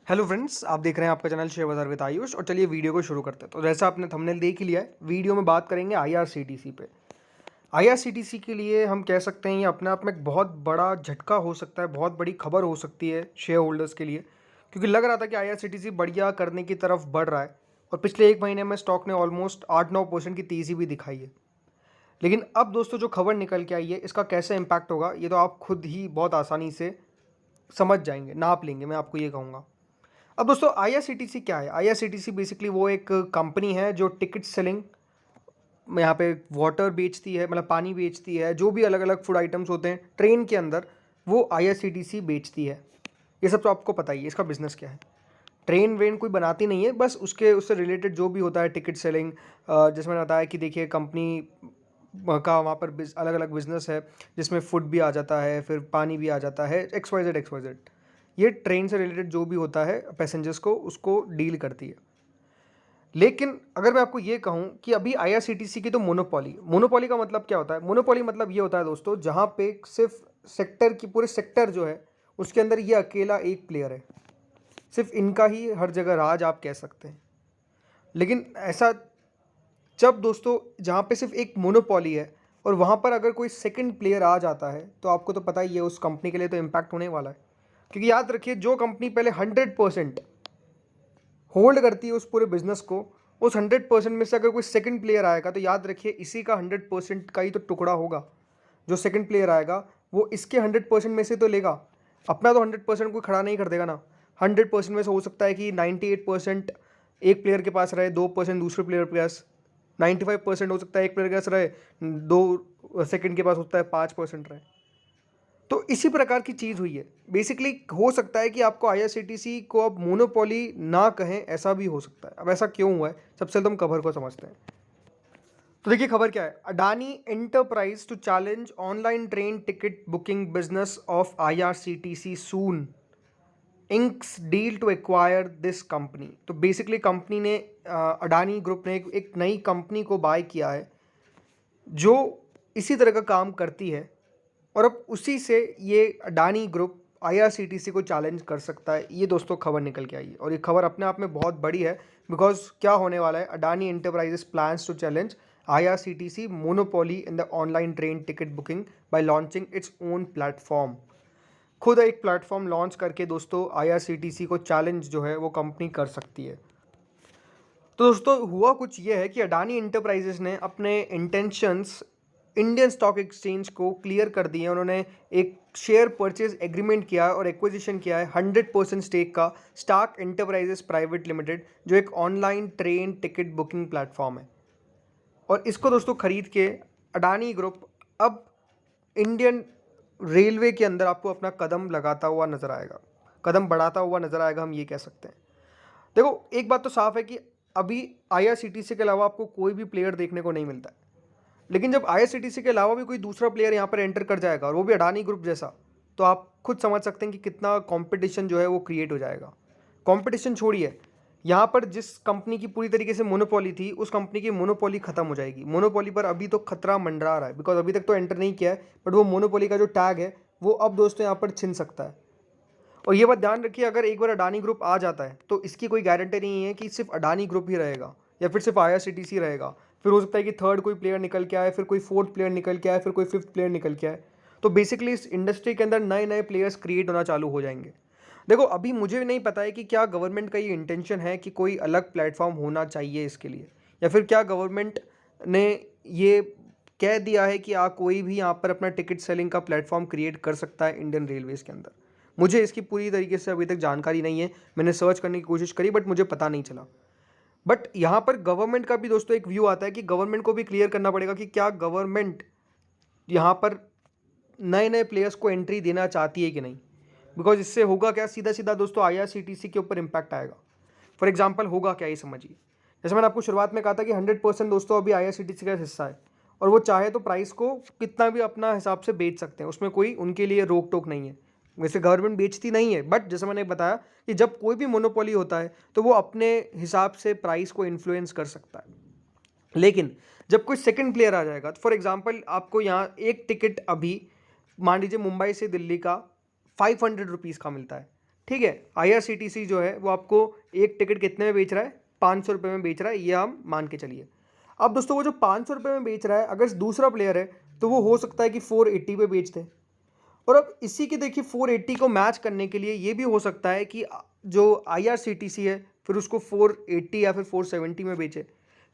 Hello friends, आप देख रहे हैं आपका चैनल शेयर बाजार विद आयुष। और चलिए वीडियो को शुरू करते हैं। तो जैसा आपने थंबनेल देख ही लिया है, वीडियो में बात करेंगे आईआरसीटीसी पे। आईआरसीटीसी के लिए हम कह सकते हैं ये अपने आप में एक बहुत बड़ा झटका हो सकता है, बहुत बड़ी खबर हो सकती है शेयर होल्डर्स के लिए, क्योंकि लग रहा था कि आईआरसीटीसी बढ़िया करने की तरफ बढ़ रहा है और पिछले एक महीने में स्टॉक ने ऑलमोस्ट 8-9% की तेज़ी भी दिखाई है। लेकिन अब दोस्तों जो खबर निकल के आई है, इसका कैसे इम्पैक्ट होगा ये तो आप खुद ही बहुत आसानी से समझ जाएंगे, नाप लेंगे, मैं आपको ये कहूँगा। अब दोस्तों आईआरसीटीसी क्या है? आईआरसीटीसी बेसिकली वो एक कंपनी है जो टिकट सेलिंग में यहाँ पे वाटर बेचती है, मतलब पानी बेचती है। जो भी अलग अलग फूड आइटम्स होते हैं ट्रेन के अंदर, वो आईआरसीटीसी बेचती है। ये सब तो आपको पता ही है इसका बिजनेस क्या है। ट्रेन वेन कोई बनाती नहीं है, बस उससे रिलेटेड जो भी होता है टिकट सेलिंग, जिसमें बताया कि देखिए कंपनी का वहाँ पर अलग अलग बिजनेस है, जिसमें फूड भी आ जाता है, फिर पानी भी आ जाता है, XYZ। ये ट्रेन से रिलेटेड जो भी होता है पैसेंजर्स को, उसको डील करती है। लेकिन अगर मैं आपको ये कहूँ कि अभी आईआरसीटीसी की तो मोनोपोली मोनोपोली का मतलब क्या होता है? मोनोपोली मतलब ये होता है दोस्तों, जहाँ पे सिर्फ सेक्टर की पूरे सेक्टर जो है उसके अंदर ये अकेला एक प्लेयर है। सिर्फ इनका ही हर जगह राज आप कह सकते हैं। लेकिन ऐसा जब दोस्तों जहाँ पे सिर्फ एक मोनोपोली है और वहाँ पर अगर कोई सेकंड प्लेयर आ जाता है, तो आपको तो पता ही है उस कंपनी के लिए तो इम्पैक्ट होने वाला है। क्योंकि याद रखिए, जो कंपनी पहले 100% होल्ड करती है उस पूरे बिजनेस को, उस 100% में से अगर कोई सेकंड प्लेयर आएगा, तो याद रखिए इसी का 100% का ही तो टुकड़ा होगा। जो सेकंड प्लेयर आएगा वो इसके 100% में से तो लेगा। अपना तो 100% कोई खड़ा नहीं कर देगा ना। 100% में से हो सकता है कि 98% एक प्लेयर के पास रहे, 2% दूसरे प्लेयर के पास, 95% हो सकता है एक प्लेयर के पास रहे, 2 सेकंड के पास होता है 5% रहे। तो इसी प्रकार की चीज़ हुई है। बेसिकली हो सकता है कि आपको आईआरसीटीसी को अब मोनोपोली ना कहें, ऐसा भी हो सकता है। अब ऐसा क्यों हुआ है, सबसे पहले हम खबर को समझते हैं। तो देखिए खबर क्या है। Adani enterprise to challenge online train ticket booking business of IRCTC soon inks deal to acquire this company. तो बेसिकली कंपनी ने अडानी ग्रुप ने एक नई कंपनी को बाय किया है जो इसी तरह का काम करती है। और अब उसी से ये अडानी ग्रुप आईआरसीटीसी को चैलेंज कर सकता है। ये दोस्तों खबर निकल के आई है और ये खबर अपने आप में बहुत बड़ी है। बिकॉज क्या होने वाला है, Adani enterprises plans to challenge IRCTC monopoly in the online train ticket booking by launching its own platform. खुद एक प्लेटफॉर्म लॉन्च करके दोस्तों आईआरसीटीसी को चैलेंज जो है वो कंपनी कर सकती है। तो दोस्तों हुआ कुछ ये है कि अडानी इंटरप्राइजेस ने अपने इंटेंशंस इंडियन स्टॉक एक्सचेंज को क्लियर कर दिए। उन्होंने एक शेयर परचेज एग्रीमेंट किया है और एक्विजिशन किया है 100% स्टेक का स्टार्क एंटरप्राइजेस प्राइवेट लिमिटेड, जो एक online train ticket booking platform है। और इसको दोस्तों खरीद के अडानी ग्रुप अब इंडियन रेलवे के अंदर आपको अपना कदम लगाता हुआ नजर आएगा, कदम बढ़ाता हुआ नजर आएगा, हम ये कह सकते हैं। देखो एक बात तो साफ है कि अभी आईआरसीटीसी के अलावा आपको कोई भी प्लेयर देखने को नहीं मिलता है। लेकिन जब आईआरसीटीसी के अलावा भी कोई दूसरा प्लेयर यहाँ पर एंटर कर जाएगा और वो भी अडानी ग्रुप जैसा, तो आप खुद समझ सकते हैं कि कितना कंपटीशन जो है वो क्रिएट हो जाएगा। कंपटीशन छोड़िए, यहाँ पर जिस कंपनी की पूरी तरीके से मोनोपोली थी, उस कंपनी की मोनोपोली खत्म हो जाएगी। मोनोपोली पर अभी तो खतरा मंडरा रहा है, बिकॉज अभी तक तो एंटर नहीं किया है, बट वो मोनोपोली का जो टैग है वो अब दोस्तों यहाँ पर छिन सकता है। और ये बात ध्यान रखिए, अगर एक बार अडानी ग्रुप आ जाता है तो इसकी कोई गारंटी नहीं है कि सिर्फ अडानी ग्रुप ही रहेगा या फिर सिर्फ आईआरसीटीसी रहेगा। फिर हो सकता है कि थर्ड कोई प्लेयर निकल के आए, फिर कोई फोर्थ प्लेयर निकल के आए, फिर कोई फिफ्थ प्लेयर निकल के आए। तो बेसिकली इस इंडस्ट्री के अंदर नए नए प्लेयर्स क्रिएट होना चालू हो जाएंगे। देखो अभी मुझे नहीं पता है कि क्या गवर्नमेंट का ये इंटेंशन है कि कोई अलग प्लेटफॉर्म होना चाहिए इसके लिए, या फिर क्या गवर्नमेंट ने ये कह दिया है कि कोई भी यहाँ पर अपना टिकट सेलिंग का प्लेटफॉर्म क्रिएट कर सकता है इंडियन रेलवेज के अंदर। मुझे इसकी पूरी तरीके से अभी तक जानकारी नहीं है। मैंने सर्च करने की कोशिश करी बट मुझे पता नहीं चला। बट यहाँ पर गवर्नमेंट का भी दोस्तों एक व्यू आता है कि गवर्नमेंट को भी क्लियर करना पड़ेगा कि क्या गवर्नमेंट यहाँ पर नए नए प्लेयर्स को एंट्री देना चाहती है कि नहीं। बिकॉज इससे होगा क्या, सीधा सीधा दोस्तों आईआरसीटीसी के ऊपर इम्पैक्ट आएगा। फॉर एग्जाम्पल होगा क्या, ये समझिए। जैसे मैंने आपको शुरुआत में कहा था कि 100% दोस्तों अभी आईआरसीटीसी का हिस्सा है और वो चाहे तो प्राइस को कितना भी अपना हिसाब से बेच सकते हैं, उसमें कोई उनके लिए रोक टोक नहीं है। वैसे गवर्नमेंट बेचती नहीं है, बट जैसे मैंने बताया कि जब कोई भी मोनोपोली होता है तो वो अपने हिसाब से प्राइस को इन्फ्लुएंस कर सकता है। लेकिन जब कोई सेकंड प्लेयर आ जाएगा, तो फॉर एग्जांपल आपको यहाँ एक टिकट अभी मान लीजिए मुंबई से दिल्ली का 500 रुपीज़ का मिलता है, ठीक है, IRCTC जो है वो आपको एक टिकट कितने में बेच रहा है, 500 रुपये में बेच रहा है, ये हम मान के चलिए। अब दोस्तों वो जो 500 रुपये में बेच रहा है, अगर दूसरा प्लेयर है तो वो हो सकता है कि 480 पे बेच दे। और अब इसी की देखिए 480 को मैच करने के लिए ये भी हो सकता है कि जो IRCTC है फिर उसको 480 या फिर 470 में बेचे,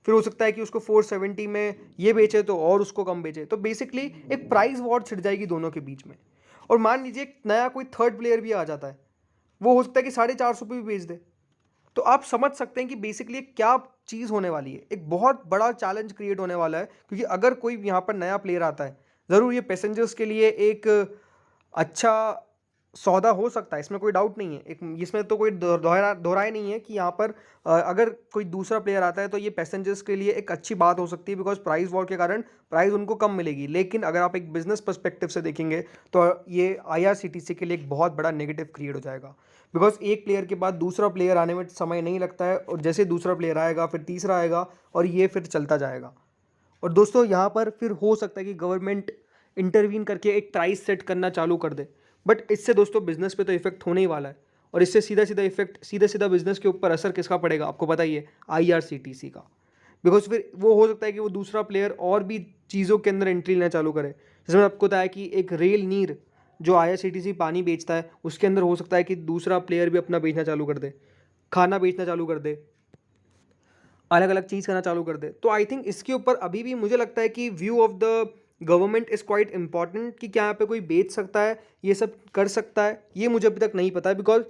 फिर हो सकता है कि उसको 470 में ये बेचे तो और उसको कम बेचे। तो बेसिकली एक प्राइस वॉर छिड़ जाएगी दोनों के बीच में। और मान लीजिए एक नया कोई थर्ड प्लेयर भी आ जाता है, वो हो सकता है कि 450 पे भी बेच दे। तो आप समझ सकते हैं कि बेसिकली क्या चीज़ होने वाली है, एक बहुत बड़ा चैलेंज क्रिएट होने वाला है। क्योंकि अगर कोई यहाँ पर नया प्लेयर आता है, ज़रूर ये पैसेंजर्स के लिए एक अच्छा सौदा हो सकता है, इसमें कोई डाउट नहीं है। एक इसमें तो कोई दोहराए नहीं है कि यहाँ पर अगर कोई दूसरा प्लेयर आता है तो ये पैसेंजर्स के लिए एक अच्छी बात हो सकती है, बिकॉज प्राइस वॉर के कारण प्राइस उनको कम मिलेगी। लेकिन अगर आप एक बिजनेस पर्सपेक्टिव से देखेंगे तो ये IRCTC के लिए एक बहुत बड़ा नेगेटिव क्रिएट हो जाएगा। बिकॉज एक प्लेयर के बाद दूसरा प्लेयर आने में समय नहीं लगता है, और जैसे दूसरा प्लेयर आएगा फिर तीसरा आएगा और ये फिर चलता जाएगा। और दोस्तों यहाँ पर फिर हो सकता है कि गवर्नमेंट इंटरवीन करके एक प्राइस सेट करना चालू कर दे। बट इससे दोस्तों बिजनेस पे तो इफेक्ट होने ही वाला है, और इससे सीधा सीधा इफेक्ट, सीधा सीधा बिजनेस के ऊपर असर किसका पड़ेगा आपको पता ही है, IRCTC का। बिकॉज फिर वो हो सकता है कि वो दूसरा प्लेयर और भी चीज़ों के अंदर एंट्री लेना चालू करे। जैसे मैंने आपको बताया कि एक रेल नीर जो IRCTC पानी बेचता है, उसके अंदर हो सकता है कि दूसरा प्लेयर भी अपना बेचना चालू कर दे, खाना बेचना चालू कर दे, अलग अलग चीज़ करना चालू कर दे। तो आई थिंक इसके ऊपर अभी भी मुझे लगता है कि view of the government is quite important, कि क्या यहाँ पे कोई बेच सकता है, ये सब कर सकता है, ये मुझे अभी तक नहीं पता है। बिकॉज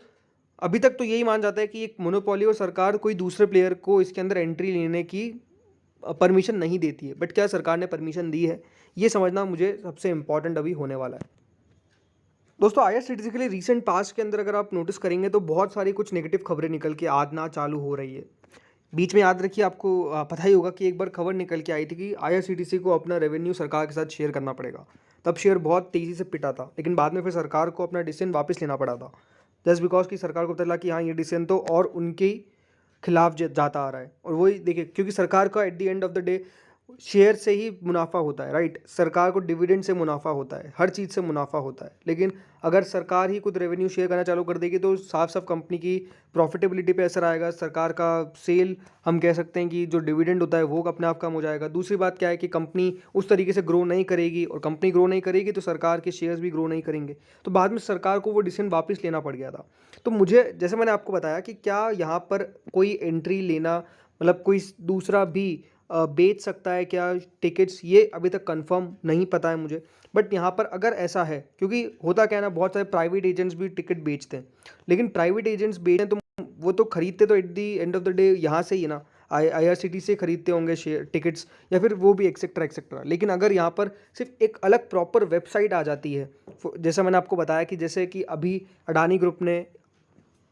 अभी तक तो यही मान जाता है कि एक मोनोपोली और सरकार कोई दूसरे प्लेयर को इसके अंदर एंट्री लेने की परमिशन नहीं देती है। बट क्या सरकार ने परमिशन दी है, ये समझना मुझे सबसे इंपॉर्टेंट अभी होने वाला है। दोस्तों IRCTC के लिए रिसेंट पास्ट के अंदर अगर आप नोटिस करेंगे तो बहुत सारी कुछ नेगेटिव खबरें निकल के आना चालू हो रही है। बीच में याद रखिए, आपको पता ही होगा कि एक बार खबर निकल के आई थी कि IRCTC को अपना रेवेन्यू सरकार के साथ शेयर करना पड़ेगा। तब शेयर बहुत तेज़ी से पिटा था, लेकिन बाद में फिर सरकार को अपना डिसीजन वापस लेना पड़ा था, जस्ट बिकॉज कि सरकार को पता चला कि हाँ ये डिसीजन तो और उनके खिलाफ जाता आ रहा है। और वही देखिए, क्योंकि सरकार का at the end of the day share से ही मुनाफा होता है, राइट। सरकार को डिविडेंड से मुनाफा होता है, हर चीज़ से मुनाफा होता है। लेकिन अगर सरकार ही खुद रेवेन्यू शेयर करना चालू कर देगी तो साफ साफ कंपनी की प्रॉफिटेबिलिटी पे असर आएगा। सरकार का सेल, हम कह सकते हैं कि जो डिविडेंड होता है वो अपने आप कम हो जाएगा। दूसरी बात क्या है कि कंपनी उस तरीके से ग्रो नहीं करेगी, और कंपनी ग्रो नहीं करेगी तो सरकार के शेयर्स भी ग्रो नहीं करेंगे। तो बाद में सरकार को वो डिसीजन वापस लेना पड़ गया था। तो मुझे, जैसे मैंने आपको बताया कि क्या यहाँ पर कोई एंट्री लेना, मतलब कोई दूसरा भी बेच सकता है क्या टिकट्स, ये अभी तक कंफर्म नहीं पता है मुझे। बट यहाँ पर अगर ऐसा है, क्योंकि होता क्या है ना, बहुत सारे प्राइवेट एजेंट्स भी टिकट बेचते हैं। लेकिन प्राइवेट एजेंट्स बेचते हैं तो वो तो खरीदते तो at the end of the day यहाँ से ही ना, IRCTC से खरीदते होंगे शेयर टिकट्स, या फिर वो भी एक्सेट्रा एक्सेट्रा। लेकिन अगर यहाँ पर सिर्फ एक अलग प्रॉपर वेबसाइट आ जाती है, जैसा मैंने आपको बताया कि जैसे कि अभी अडानी ग्रुप ने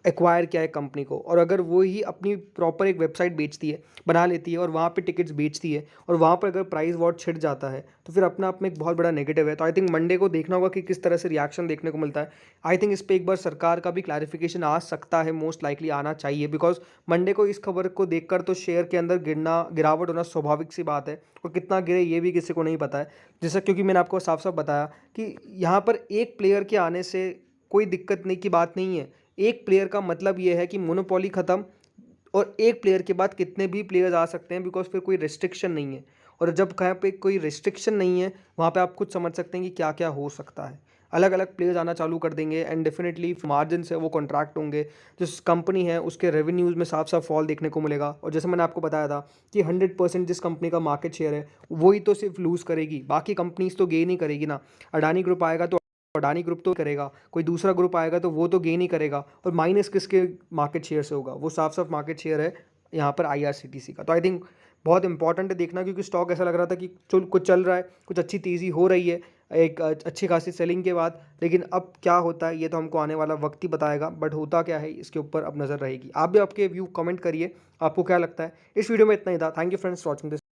एक्वायर किया है कंपनी को, और अगर वो ही अपनी प्रॉपर एक वेबसाइट बेचती है, बना लेती है और वहाँ पे टिकट्स बेचती है, और वहाँ पर अगर प्राइस वॉर छिड़ जाता है तो फिर अपने आप में एक बहुत बड़ा नेगेटिव है। तो आई थिंक मंडे को देखना होगा कि किस तरह से रिएक्शन देखने को मिलता है। आई थिंक इस पर एक बार सरकार का भी क्लैरिफिकेशन आ सकता है, मोस्ट लाइकली आना चाहिए। बिकॉज मंडे को इस खबर को देखकर तो शेयर के अंदर गिरावट होना स्वाभाविक सी बात है, और कितना गिरे ये भी किसी को नहीं पता है। जैसा, क्योंकि मैंने आपको साफ साफ बताया कि यहाँ पर एक प्लेयर के आने से कोई दिक्कत नहीं की बात नहीं है। एक प्लेयर का मतलब ये है कि मोनोपोली ख़त्म, और एक प्लेयर के बाद कितने भी प्लेयर्स आ सकते हैं, बिकॉज फिर कोई रिस्ट्रिक्शन नहीं है। और जब कहीं पे कोई रिस्ट्रिक्शन नहीं है, वहाँ पे आप खुद समझ सकते हैं कि क्या क्या हो सकता है। अलग अलग प्लेयर्स आना चालू कर देंगे, एंड डेफिनेटली मार्जिन से वो कॉन्ट्रैक्ट होंगे। जो कंपनी है उसके रेवेन्यूज़ में साफ साफ फॉल देखने को मिलेगा। और जैसे मैंने आपको बताया था कि 100% जिस कंपनी का मार्केट शेयर है वही तो सिर्फ लूज़ करेगी, बाकी कंपनीज तो गेन ही करेगी ना। अडानी ग्रुप आएगा तो अडानी ग्रुप तो करेगा, कोई दूसरा ग्रुप आएगा तो वो तो गेन ही करेगा, और माइनस किसके मार्केट शेयर से होगा, वो साफ साफ मार्केट शेयर है यहाँ पर IRCTC का। तो आई थिंक बहुत इंपॉर्टेंट है देखना, क्योंकि स्टॉक ऐसा लग रहा था कि कुछ चल रहा है, कुछ अच्छी तेज़ी हो रही है एक अच्छी खासी सेलिंग के बाद। लेकिन अब क्या होता है ये तो हमको आने वाला वक्त ही बताएगा, बट होता क्या है इसके ऊपर अब नज़र रहेगी। आप भी आपके व्यू कमेंट करिए, आपको क्या लगता है। इस वीडियो में इतना ही था। Thank you friends for watching this.